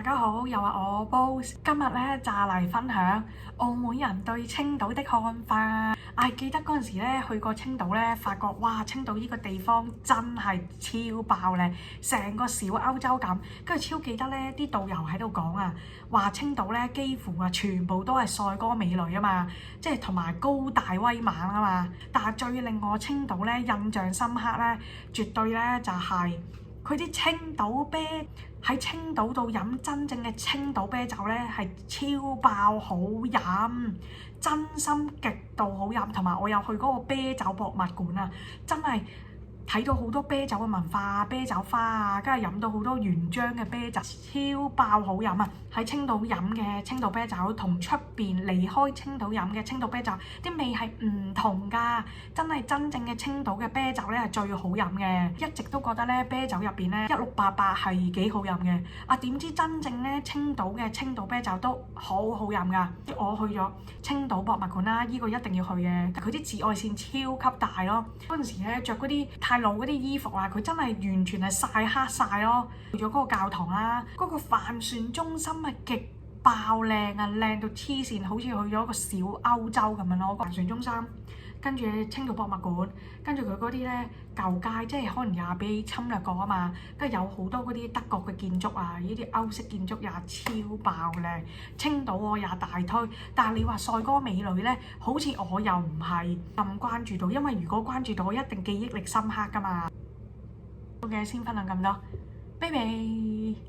家好，又係我 Boss，今日咧就嚟分享澳門人對青島的看法。記得嗰陣時咧去過青島咧，發覺哇，青島呢個地方真係超爆靚，成個小歐洲咁。跟住超記得咧啲導遊喺度講啊，話青島咧幾乎啊全部都係帥哥美女啊嘛，即係同埋高大威猛啊嘛。但係最令我青島咧印象深刻咧，絕對咧就係佢啲青島啤。喺青島度飲真正嘅青島啤酒咧，係超爆好飲，真心極度好飲。同埋我有去嗰個啤酒博物館啊，真係睇到好多啤酒嘅文化、啤酒花啊，跟住飲到好多原漿嘅啤酒，超爆好飲啊！喺青島飲嘅青島啤酒同出邊離開青島飲嘅青島啤酒啲味係唔同㗎，真係真正嘅青島嘅啤酒咧係最好飲嘅。一直都覺得咧啤酒入邊咧1688係幾好飲嘅，點知真正咧青島嘅青島啤酒都好好飲㗎。我去咗青島博物館啦，呢個一定要去嘅。佢啲紫外線超級大咯，嗰陣時咧著嗰啲太老嗰啲衣服啊，佢真係完全係曬黑晒咯。去咗嗰個教堂啦，嗰個帆船中心係極爆靚啊，靚到黐線，好似去咗一個小歐洲咁樣咯。帆船中心，跟住青島博物館，跟住佢嗰啲咧舊街，即係可能也俾侵略過啊嘛，跟住有好多嗰啲德國嘅建築啊，呢啲歐式建築也超爆靚。青島我也大推，但係你話帥哥美女咧，好似我又唔係咁關注到，因為如果關注到，我一定記憶力深刻㗎嘛。好嘅，先分享咁多，拜拜。